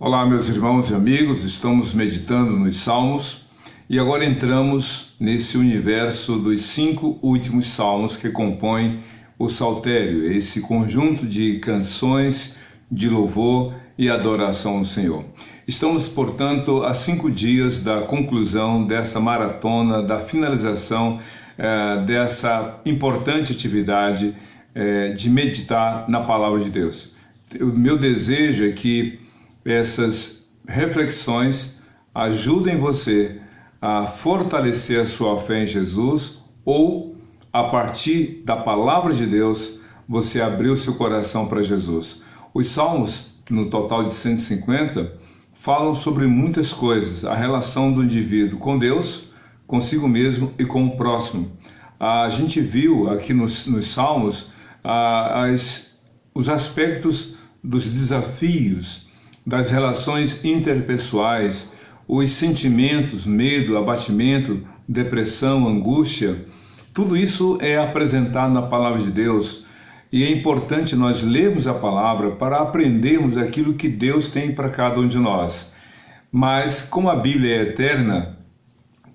Olá, meus irmãos e amigos, estamos meditando nos Salmos e agora entramos nesse universo dos 5 últimos salmos que compõem o Saltério, esse conjunto de canções de louvor e adoração ao Senhor. Estamos, portanto, a 5 dias da conclusão dessa maratona, da finalização dessa importante atividade de meditar na Palavra de Deus. O meu desejo é que essas reflexões ajudem você a fortalecer a sua fé em Jesus ou, a partir da Palavra de Deus, você abrir o seu coração para Jesus. Os Salmos, no total de 150, falam sobre muitas coisas, a relação do indivíduo com Deus, consigo mesmo e com o próximo. A gente viu aqui nos Salmos os aspectos dos desafios, das relações interpessoais, os sentimentos, medo, abatimento, depressão, angústia. Tudo isso é apresentado na Palavra de Deus e é importante nós lermos a Palavra para aprendermos aquilo que Deus tem para cada um de nós. Mas como a Bíblia é eterna,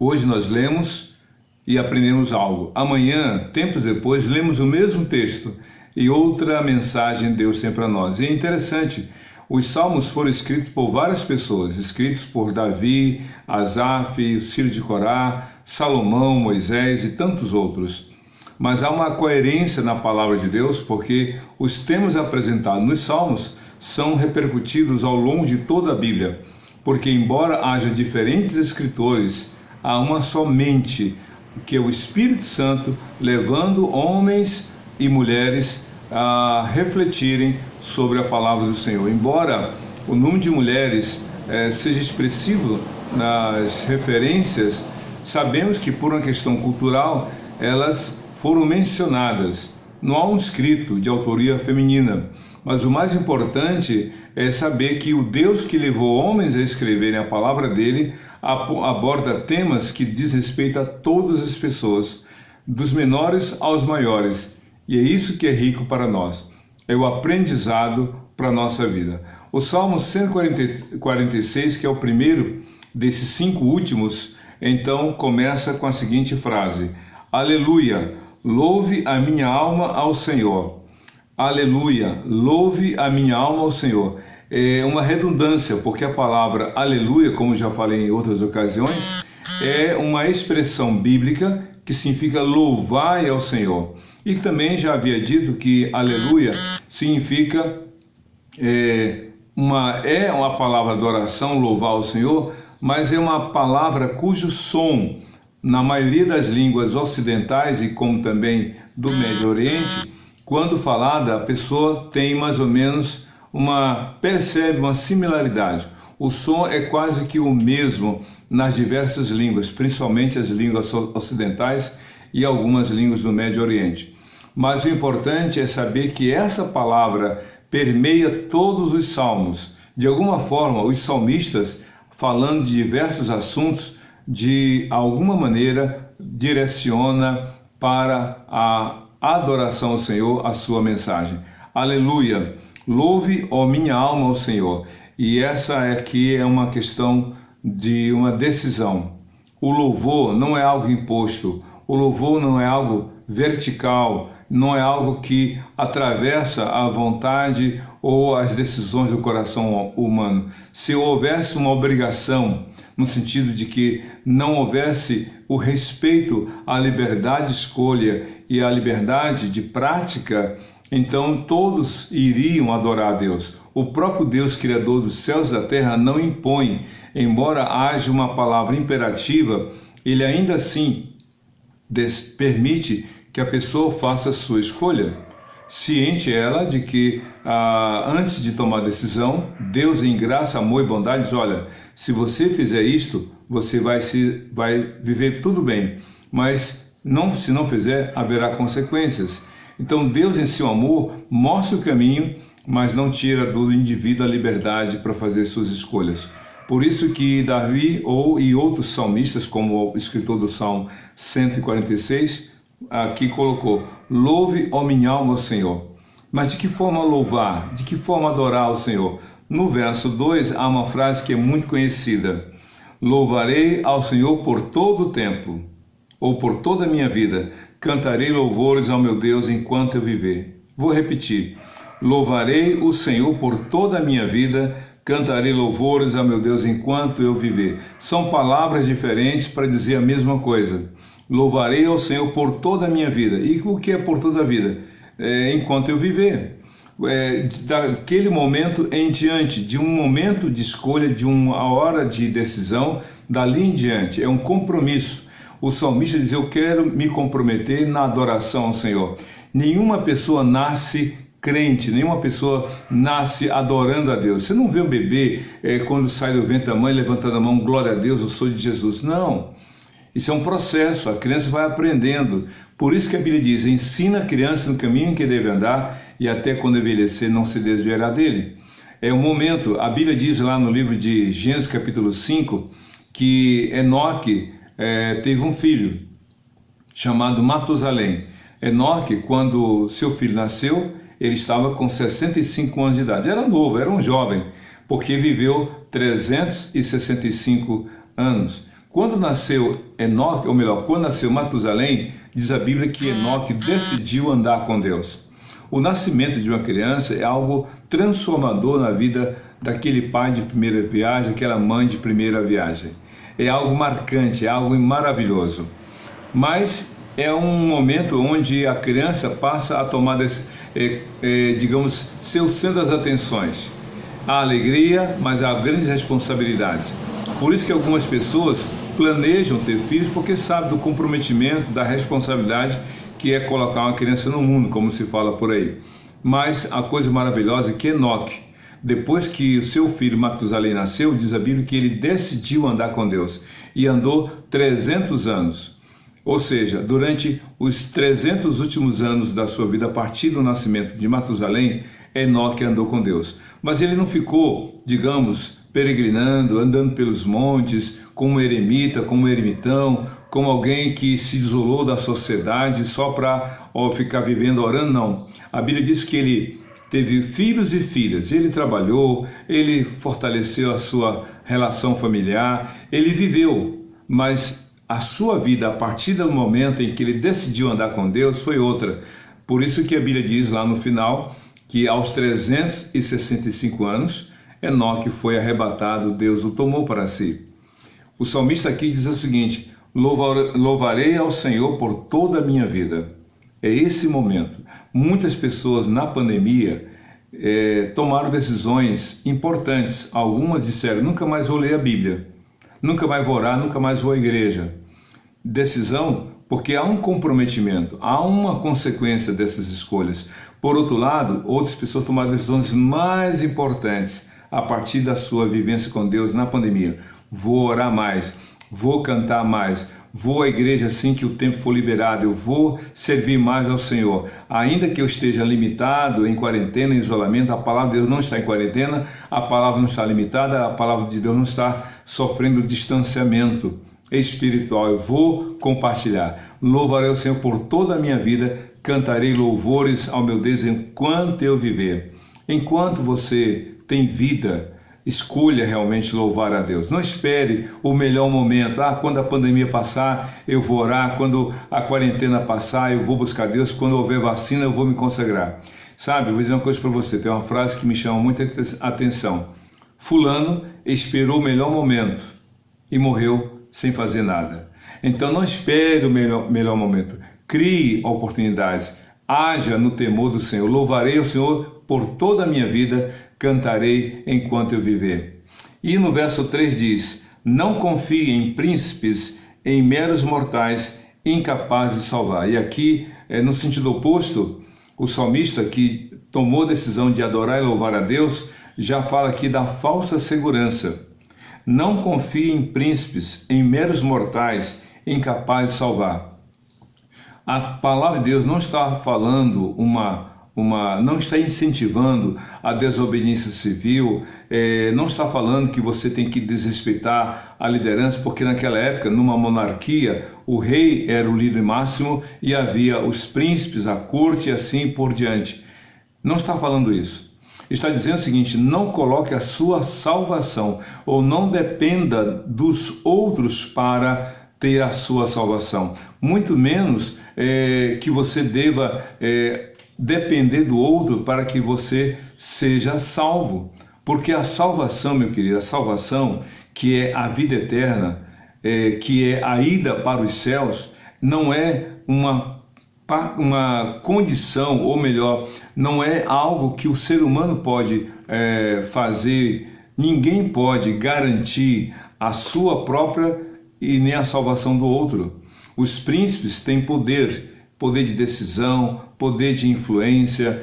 hoje nós lemos e aprendemos algo. Amanhã, tempos depois, lemos o mesmo texto e outra mensagem Deus tem para nós. E é interessante, os Salmos foram escritos por várias pessoas, escritos por Davi, Asaf, os filhos de Corá, Salomão, Moisés e tantos outros. Mas há uma coerência na Palavra de Deus, porque os temas apresentados nos Salmos são repercutidos ao longo de toda a Bíblia. Porque embora haja diferentes escritores, há uma só mente, que é o Espírito Santo, levando homens e mulheres a refletirem sobre a Palavra do Senhor. Embora o número de mulheres seja expressivo nas referências, sabemos que por uma questão cultural elas foram mencionadas. Não há um escrito de autoria feminina, mas o mais importante é saber que o Deus que levou homens a escreverem a palavra dele aborda temas que diz respeito a todas as pessoas, dos menores aos maiores. E é isso que é rico para nós, é o aprendizado para a nossa vida. O Salmo 146, que é o primeiro desses 5 últimos, então começa com a seguinte frase: Aleluia, louve a minha alma ao Senhor. Aleluia, louve a minha alma ao Senhor. É uma redundância, porque a palavra aleluia, como já falei em outras ocasiões, é uma expressão bíblica que significa louvar ao Senhor. E também já havia dito que aleluia significa uma palavra de oração, louvar ao Senhor, mas é uma palavra cujo som, na maioria das línguas ocidentais e como também do Médio Oriente, quando falada, a pessoa tem mais ou menos percebe uma similaridade. O som é quase que o mesmo nas diversas línguas, principalmente as línguas ocidentais e algumas línguas do Médio Oriente. Mas o importante é saber que essa palavra permeia todos os salmos. De alguma forma, os salmistas, falando de diversos assuntos, de alguma maneira direciona para a adoração ao Senhor a sua mensagem. Aleluia! Louve, ó minha alma, ao Senhor. E essa aqui é uma questão de uma decisão. O louvor não é algo imposto. O louvor não é algo vertical, não é algo que atravessa a vontade ou as decisões do coração humano. Se houvesse uma obrigação, no sentido de que não houvesse o respeito à liberdade de escolha e à liberdade de prática, então todos iriam adorar a Deus. O próprio Deus, Criador dos céus e da terra, não impõe. Embora haja uma palavra imperativa, ele ainda assim permite que a pessoa faça a sua escolha, ciente ela de que antes de tomar decisão, Deus em graça, amor e bondade diz: olha, se você fizer isto, você vai viver tudo bem, mas se não fizer, haverá consequências. Então Deus em seu amor mostra o caminho, mas não tira do indivíduo a liberdade para fazer suas escolhas. Por isso que Davi e outros salmistas, como o escritor do Salmo 146, aqui colocou: louve, ó minha alma, ao Senhor. Mas de que forma louvar? De que forma adorar ao Senhor? No verso 2 há uma frase que é muito conhecida: louvarei ao Senhor por todo o tempo, ou por toda a minha vida, cantarei louvores ao meu Deus enquanto eu viver. Vou repetir: louvarei o Senhor por toda a minha vida, cantarei louvores ao meu Deus enquanto eu viver. São palavras diferentes para dizer a mesma coisa. Louvarei ao Senhor por toda a minha vida. E o que é por toda a vida? Enquanto eu viver. Daquele momento em diante, de um momento de escolha, de uma hora de decisão, dali em diante. É um compromisso. O salmista diz: eu quero me comprometer na adoração ao Senhor. Nenhuma pessoa nasce crente, nenhuma pessoa nasce adorando a Deus. Você não vê um bebê quando sai do ventre da mãe levantando a mão: glória a Deus, eu sou de Jesus. Não, isso é um processo, a criança vai aprendendo. Por isso que a Bíblia diz: ensina a criança no caminho em que deve andar, e até quando envelhecer não se desviará dele. É um momento, a Bíblia diz lá no livro de Gênesis capítulo 5, que Enoque teve um filho chamado Matusalém. Enoque, quando seu filho nasceu, ele estava com 65 anos de idade. Era novo, era um jovem, porque viveu 365 anos. Quando nasceu Enoque, ou melhor, quando nasceu Matusalém, diz a Bíblia que Enoque decidiu andar com Deus. O nascimento de uma criança é algo transformador na vida daquele pai de primeira viagem, aquela mãe de primeira viagem. É algo marcante, é algo maravilhoso. Mas é um momento onde a criança passa a tomar, digamos, seu centro das atenções. Há alegria, mas há grandes responsabilidades. Por isso que algumas pessoas planejam ter filhos, porque sabem do comprometimento, da responsabilidade que é colocar uma criança no mundo, como se fala por aí. Mas a coisa maravilhosa é que Enoque, depois que o seu filho Matusalém nasceu, diz a Bíblia que ele decidiu andar com Deus e andou 300 anos. Ou seja, durante os 300 últimos anos da sua vida, a partir do nascimento de Matusalém, Enoque andou com Deus. Mas ele não ficou, digamos, peregrinando, andando pelos montes, como eremita, como ermitão, como alguém que se isolou da sociedade só para ficar vivendo, orando, não. A Bíblia diz que ele teve filhos e filhas, ele trabalhou, ele fortaleceu a sua relação familiar, ele viveu, mas a sua vida, a partir do momento em que ele decidiu andar com Deus, foi outra. Por isso que a Bíblia diz lá no final que aos 365 anos, Enoque foi arrebatado, Deus o tomou para si. O salmista aqui diz o seguinte: louvarei ao Senhor por toda a minha vida. É esse momento. Muitas pessoas na pandemia tomaram decisões importantes. Algumas disseram: nunca mais vou ler a Bíblia, nunca mais vou orar, nunca mais vou à igreja. Decisão porque há um comprometimento, há uma consequência dessas escolhas. Por outro lado, outras pessoas tomaram decisões mais importantes a partir da sua vivência com Deus na pandemia. Vou orar mais, vou cantar mais, vou à igreja assim que o tempo for liberado, eu vou servir mais ao Senhor. Ainda que eu esteja limitado, em quarentena, em isolamento, a palavra de Deus não está em quarentena, a palavra não está limitada, a palavra de Deus não está sofrendo distanciamento espiritual. Eu vou compartilhar. Louvarei o Senhor por toda a minha vida, cantarei louvores ao meu Deus enquanto eu viver. Enquanto você tem vida, escolha realmente louvar a Deus. Não espere o melhor momento. Quando a pandemia passar, eu vou orar. Quando a quarentena passar, eu vou buscar Deus. Quando houver vacina, eu vou me consagrar. Sabe, eu vou dizer uma coisa para você. Tem uma frase que me chama muita atenção. Fulano esperou o melhor momento e morreu sem fazer nada. Então não espere o melhor momento. Crie oportunidades. Haja no temor do Senhor. Louvarei o Senhor por toda a minha vida, cantarei enquanto eu viver. E no verso 3 diz: não confie em príncipes, em meros mortais, incapazes de salvar. E aqui, no sentido oposto, o salmista que tomou a decisão de adorar e louvar a Deus, já fala aqui da falsa segurança. Não confie em príncipes, em meros mortais, incapazes de salvar. A palavra de Deus não está falando não está incentivando a desobediência civil, não está falando que você tem que desrespeitar a liderança, porque naquela época, numa monarquia, o rei era o líder máximo e havia os príncipes, a corte e assim por diante. Não está falando isso. Está dizendo o seguinte: não coloque a sua salvação, ou não dependa dos outros para ter a sua salvação. Muito menos que você deva depender do outro para que você seja salvo. Porque a salvação, meu querido, a salvação, que é a vida eterna, que é a ida para os céus, não é uma condição, ou melhor, não é algo que o ser humano pode fazer. Ninguém pode garantir a sua própria e nem a salvação do outro. Os príncipes têm poder de decisão, poder de influência.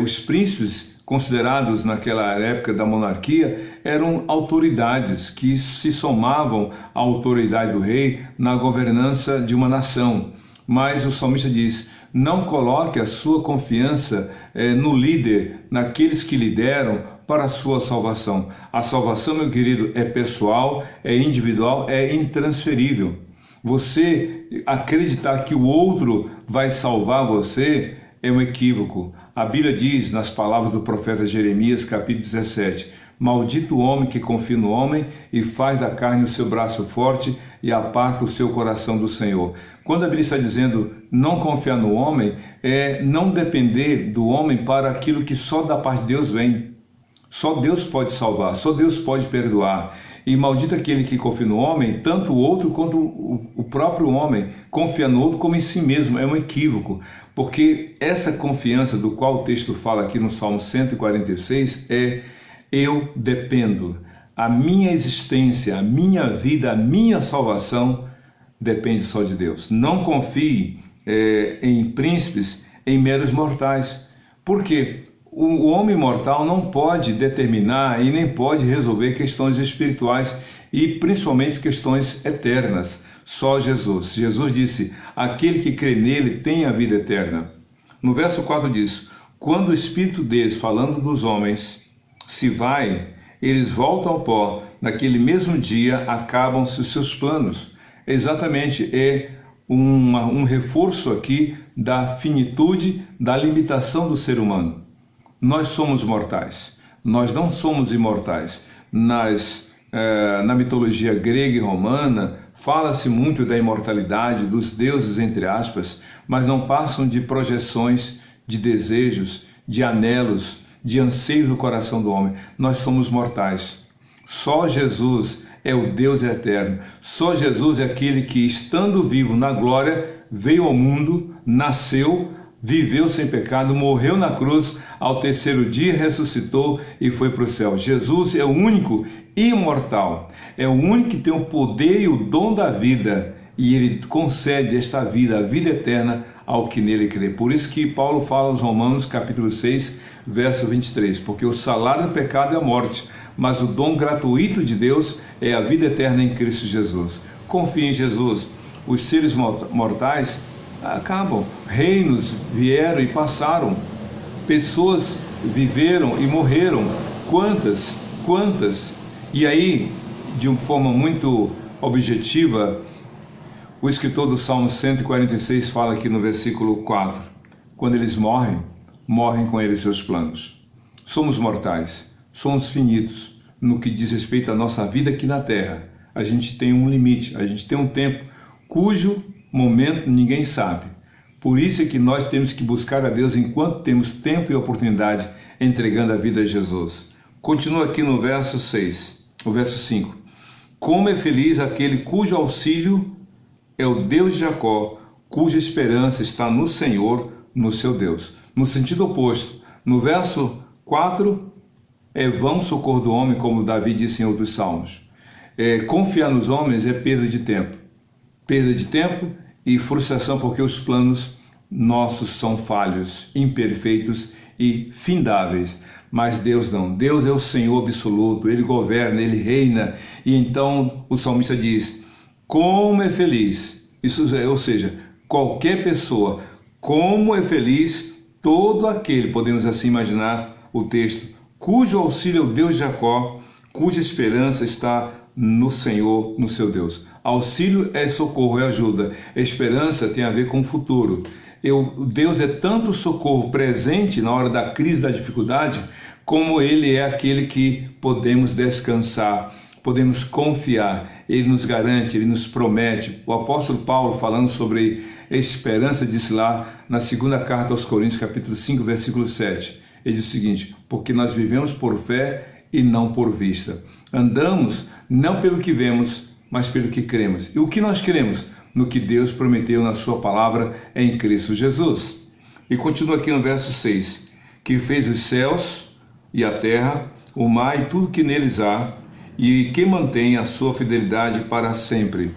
Os príncipes, considerados naquela época da monarquia, eram autoridades que se somavam à autoridade do rei na governança de uma nação. Mas o salmista diz: não coloque a sua confiança no líder, naqueles que lideram para a sua salvação. A salvação, meu querido, é pessoal, é individual, é intransferível. Você acreditar que o outro vai salvar você é um equívoco. A Bíblia diz, nas palavras do profeta Jeremias, capítulo 17: maldito o homem que confia no homem e faz da carne o seu braço forte e aparta o seu coração do Senhor. Quando a Bíblia está dizendo não confiar no homem, é não depender do homem para aquilo que só da parte de Deus vem. Só Deus pode salvar, só Deus pode perdoar. E maldito aquele que confia no homem, tanto o outro quanto o próprio homem confia no outro como em si mesmo. É um equívoco, porque essa confiança do qual o texto fala aqui no Salmo 146 é: eu dependo. A minha existência, a minha vida, a minha salvação depende só de Deus. Não confie em príncipes, em meros mortais. Por quê? O homem mortal não pode determinar e nem pode resolver questões espirituais e principalmente questões eternas. Só Jesus. Jesus disse: aquele que crê nele tem a vida eterna. No verso 4 diz: quando o Espírito deles, falando dos homens, se vai, eles voltam ao pó. Naquele mesmo dia acabam-se os seus planos. Exatamente, é um reforço aqui da finitude, da limitação do ser humano. Nós somos mortais, nós não somos imortais. Na mitologia grega e romana, fala-se muito da imortalidade dos deuses, entre aspas, mas não passam de projeções, de desejos, de anelos, de anseios do coração do homem. Nós somos mortais. Só Jesus é o Deus eterno. Só Jesus é aquele que, estando vivo na glória, veio ao mundo, nasceu, viveu sem pecado, morreu na cruz, ao terceiro dia ressuscitou e foi para o céu. Jesus é o único imortal, é o único que tem o poder e o dom da vida, e ele concede esta vida, a vida eterna, ao que nele crê. Por isso que Paulo fala aos Romanos, capítulo 6, verso 23, porque o salário do pecado é a morte, mas o dom gratuito de Deus é a vida eterna em Cristo Jesus. Confie em Jesus. Os seres mortais acabam, reinos vieram e passaram, pessoas viveram e morreram, quantas, e aí, de uma forma muito objetiva, o escritor do Salmo 146 fala aqui no versículo 4, quando eles morrem com eles seus planos. Somos mortais, somos finitos, no que diz respeito à nossa vida aqui na terra. A gente tem um limite, a gente tem um tempo, cujo momento ninguém sabe. Por isso é que nós temos que buscar a Deus enquanto temos tempo e oportunidade, entregando a vida a Jesus. Continua aqui no verso 6, o verso 5. Como é feliz aquele cujo auxílio é o Deus de Jacó, cuja esperança está no Senhor, no seu Deus. No sentido oposto, no verso 4, é vão socorro do homem, como Davi disse em outros salmos. Confiar nos homens é perda de tempo e frustração, porque os planos nossos são falhos, imperfeitos e findáveis. Mas Deus não. Deus é o Senhor absoluto, Ele governa, Ele reina. E então o salmista diz: como é feliz, ou seja, qualquer pessoa, como é feliz todo aquele, podemos assim imaginar o texto, cujo auxílio é o Deus de Jacó, cuja esperança está no Senhor, no seu Deus. Auxílio é socorro, é ajuda. Esperança tem a ver com o futuro. Deus é tanto socorro presente na hora da crise, da dificuldade, como Ele é aquele que podemos descansar, podemos confiar. Ele nos garante, Ele nos promete. O apóstolo Paulo, falando sobre a esperança, disse lá na segunda carta aos Coríntios, capítulo 5, versículo 7. Ele diz o seguinte: porque nós vivemos por fé e não por vista. Andamos não pelo que vemos, mas pelo que cremos. E o que nós cremos? No que Deus prometeu na sua palavra em Cristo Jesus. E continua aqui no verso 6, que fez os céus e a terra, o mar e tudo que neles há, e que mantém a sua fidelidade para sempre.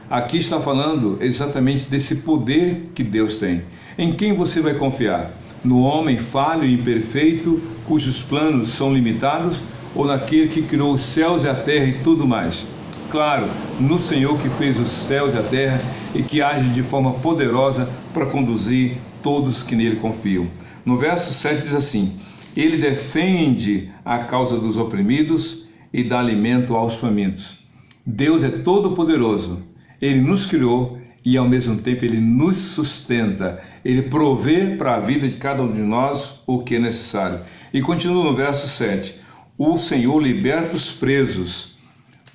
Aqui está falando exatamente desse poder que Deus tem. Em quem você vai confiar? No homem falho e imperfeito, cujos planos são limitados, ou naquele que criou os céus e a terra e tudo mais? Claro, no Senhor que fez os céus e a terra e que age de forma poderosa para conduzir todos que nele confiam. No verso 7 diz assim: Ele defende a causa dos oprimidos e dá alimento aos famintos. Deus é todo poderoso. Ele nos criou e ao mesmo tempo Ele nos sustenta. Ele provê para a vida de cada um de nós o que é necessário. E continua no verso 7. O Senhor liberta os presos.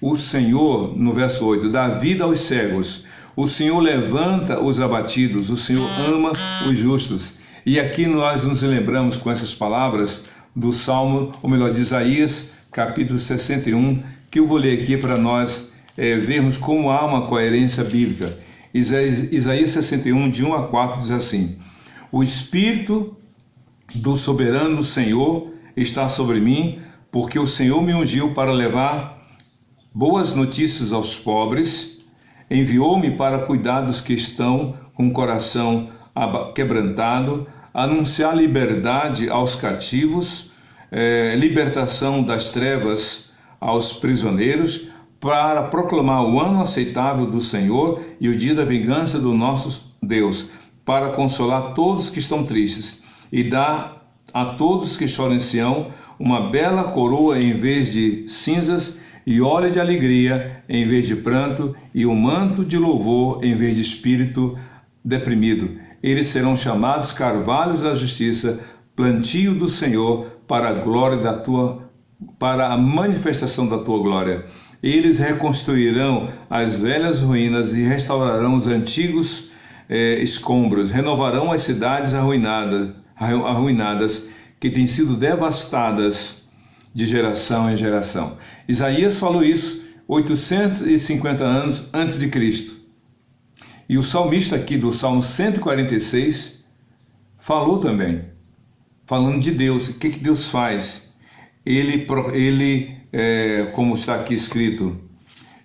O Senhor, no verso 8, dá vida aos cegos. O Senhor levanta os abatidos. O Senhor ama os justos. E aqui nós nos lembramos com essas palavras do Salmo, ou melhor, de Isaías, capítulo 61, que eu vou ler aqui para nós vermos como há uma coerência bíblica. Isaías 61, de 1 a 4, diz assim: O Espírito do soberano Senhor está sobre mim, porque o Senhor me ungiu para levar boas notícias aos pobres, enviou-me para cuidar dos que estão com o coração quebrantado, anunciar liberdade aos cativos, libertação das trevas aos prisioneiros, para proclamar o ano aceitável do Senhor e o dia da vingança do nosso Deus, para consolar todos que estão tristes e dar a todos que choram em Sião uma bela coroa em vez de cinzas, e óleo de alegria em vez de pranto, e um manto de louvor em vez de espírito deprimido. Eles serão chamados carvalhos da justiça, plantio do Senhor, para a glória para a manifestação da tua glória. Eles reconstruirão as velhas ruínas e restaurarão os antigos escombros, renovarão as cidades arruinadas que têm sido devastadas de geração em geração. Isaías falou isso 850 anos antes de Cristo. E o salmista aqui do Salmo 146 falou também, falando de Deus. O que Deus faz? Ele, como está aqui escrito,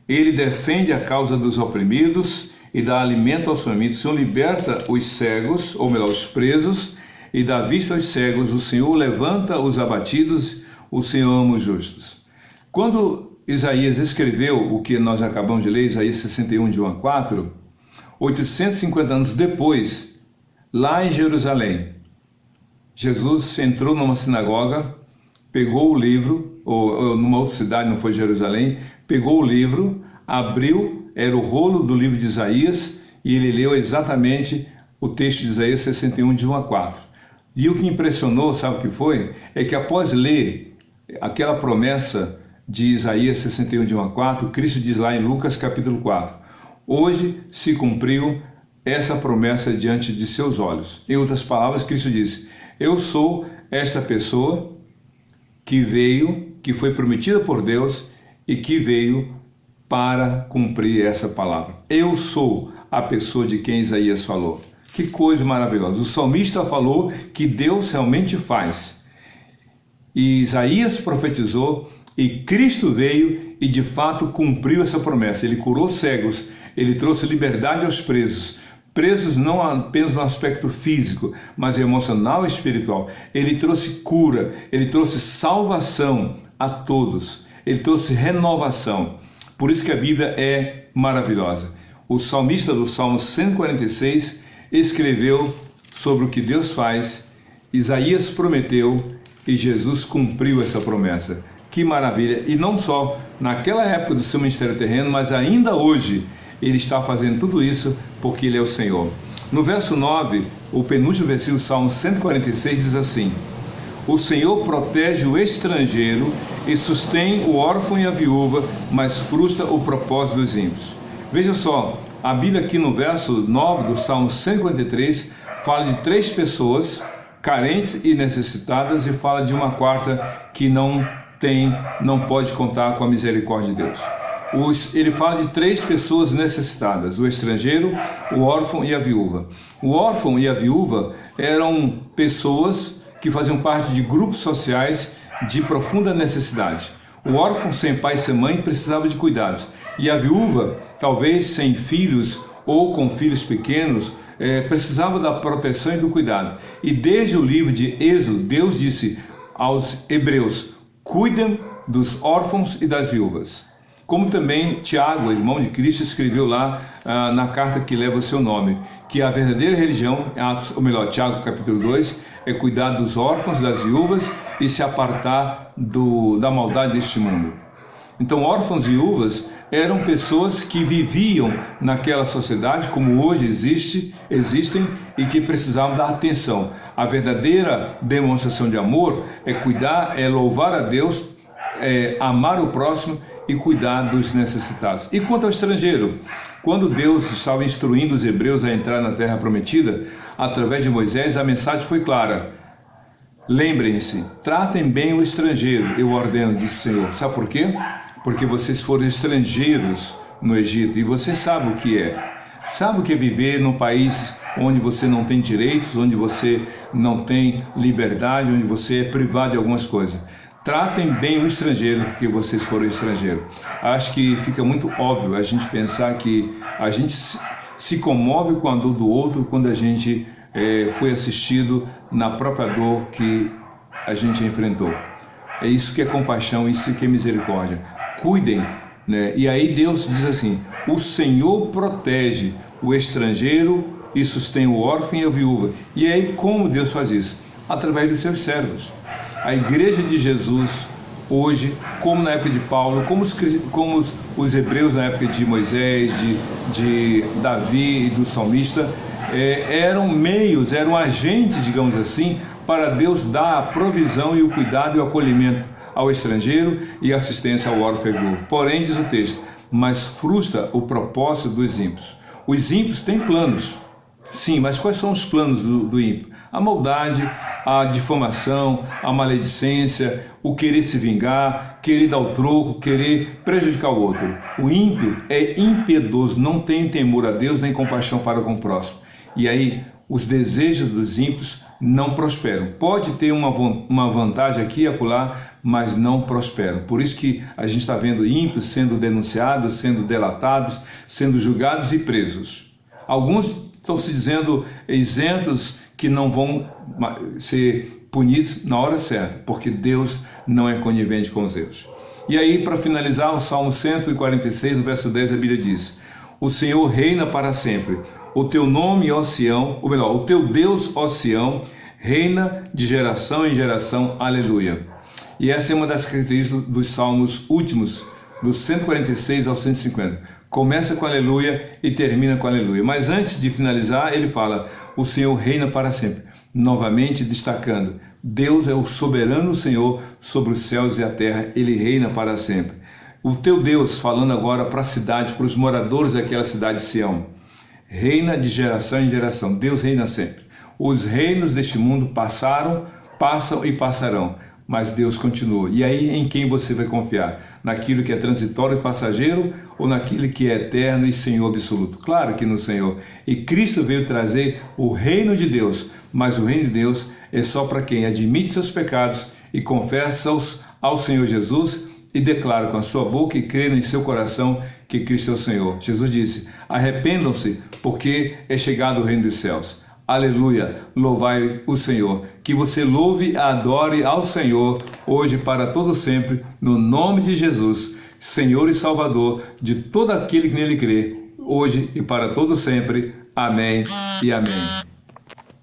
Ele defende a causa dos oprimidos e dá alimento aos famintos. O Senhor liberta os cegos, ou melhor, os presos, e dá vista aos cegos. O Senhor levanta os abatidos. O Senhor ama os justos. Quando Isaías escreveu o que nós acabamos de ler, Isaías 61, de 1 a 4, 850 anos depois, lá em Jerusalém, Jesus entrou numa sinagoga, pegou o livro, ou numa outra cidade, não foi Jerusalém, pegou o livro, abriu, era o rolo do livro de Isaías, e ele leu exatamente o texto de Isaías 61, de 1 a 4. E o que impressionou, sabe o que foi? É que após ler aquela promessa de Isaías 61, de 1 a 4, Cristo diz lá em Lucas capítulo 4, hoje se cumpriu essa promessa diante de seus olhos. Em outras palavras, Cristo disse: eu sou esta pessoa que veio, que foi prometida por Deus e que veio para cumprir essa palavra. Eu sou a pessoa de quem Isaías falou. Que coisa maravilhosa. O salmista falou que Deus realmente faz. E Isaías profetizou e Cristo veio e de fato cumpriu essa promessa. Ele curou cegos, ele trouxe liberdade aos presos. Presos não apenas no aspecto físico, mas emocional e espiritual. Ele trouxe cura, ele trouxe salvação a todos. Ele trouxe renovação. Por isso que a Bíblia é maravilhosa. O salmista do Salmo 146 escreveu sobre o que Deus faz, Isaías prometeu e Jesus cumpriu essa promessa. Que maravilha! E não só naquela época do seu ministério terreno, mas ainda hoje ele está fazendo tudo isso porque ele é o Senhor. No verso 9, o penúltimo versículo do Salmo 146 diz assim: O Senhor protege o estrangeiro e sustém o órfão e a viúva, mas frustra o propósito dos ímpios. Veja só, a Bíblia aqui no verso 9 do Salmo 153 fala de 3 pessoas carentes e necessitadas e fala de uma quarta que não pode contar com a misericórdia de Deus. Ele fala de 3 pessoas necessitadas: o estrangeiro, o órfão e a viúva. O órfão e a viúva eram pessoas que faziam parte de grupos sociais de profunda necessidade. O órfão sem pai e sem mãe precisava de cuidados, e a viúva, talvez sem filhos ou com filhos pequenos, precisava da proteção e do cuidado. E desde o livro de Êxodo, Deus disse aos hebreus: cuidem dos órfãos e das viúvas. Como também Tiago, irmão de Cristo, escreveu lá na carta que leva o seu nome, que a verdadeira religião, Tiago capítulo 2, é cuidar dos órfãos, das viúvas e se apartar da maldade deste mundo. Então, órfãos e viúvas eram pessoas que viviam naquela sociedade, como hoje existem, e que precisavam da atenção. A verdadeira demonstração de amor é cuidar, é louvar a Deus, é amar o próximo e cuidar dos necessitados. E quanto ao estrangeiro, quando Deus estava instruindo os hebreus a entrar na terra prometida, através de Moisés, a mensagem foi clara: lembrem-se, tratem bem o estrangeiro, eu ordeno, disse o Senhor. Sabe por quê? Porque vocês foram estrangeiros no Egito e você sabe o que é. Sabe o que é viver num país onde você não tem direitos, onde você não tem liberdade, onde você é privado de algumas coisas. Tratem bem o estrangeiro, porque vocês foram estrangeiros. Acho que fica muito óbvio a gente pensar que a gente se comove com a dor do outro quando a gente foi assistido na própria dor que a gente enfrentou. É isso que é compaixão, isso que é misericórdia. Cuidem, né? E aí Deus diz assim: o Senhor protege o estrangeiro e sustém o órfão e a viúva. E aí como Deus faz isso? Através dos seus servos. A igreja de Jesus hoje, como na época de Paulo, como os hebreus na época de Moisés, de Davi e do salmista, eram meios, eram agentes, digamos assim, para Deus dar a provisão e o cuidado e o acolhimento ao estrangeiro e assistência ao órfão e viúvo. Porém, diz o texto, mas frustra o propósito dos ímpios. Os ímpios têm planos, sim, mas quais são os planos do ímpio? A maldade, a difamação, a maledicência, o querer se vingar, querer dar o troco, querer prejudicar o outro. O ímpio é impiedoso, não tem temor a Deus nem compaixão para com o próximo. E aí os desejos dos ímpios não prosperam. Pode ter uma vantagem aqui e acolá, mas não prosperam. Por isso que a gente está vendo ímpios sendo denunciados, sendo delatados, sendo julgados e presos. Alguns estão se dizendo isentos, que não vão ser punidos na hora certa, porque Deus não é conivente com os erros. E aí, para finalizar, o Salmo 146, no verso 10, a Bíblia diz: o Senhor reina para sempre. O teu nome, ó Sião, ou melhor, o teu Deus, ó Sião, reina de geração em geração. Aleluia. E essa é uma das características dos salmos últimos, dos 146 ao 150. Começa com aleluia e termina com aleluia. Mas antes de finalizar, ele fala: o Senhor reina para sempre. Novamente destacando, Deus é o soberano Senhor sobre os céus e a terra. Ele reina para sempre. O teu Deus, falando agora para a cidade, para os moradores daquela cidade de Sião, reina de geração em geração. Deus reina sempre. Os reinos deste mundo passaram, passam e passarão, mas Deus continua. E aí, em quem você vai confiar? Naquilo que é transitório e passageiro ou naquilo que é eterno e Senhor absoluto? Claro que no Senhor. E Cristo veio trazer o reino de Deus, mas o reino de Deus é só para quem admite seus pecados e confessa-os ao Senhor Jesus e declara com a sua boca e crê em seu coração que Cristo é o Senhor. Jesus disse: arrependam-se, porque é chegado o reino dos céus. Aleluia, louvai o Senhor. Que você louve e adore ao Senhor hoje para todo sempre, no nome de Jesus, Senhor e Salvador de todo aquele que nele crê, hoje e para todo sempre. Amém e amém.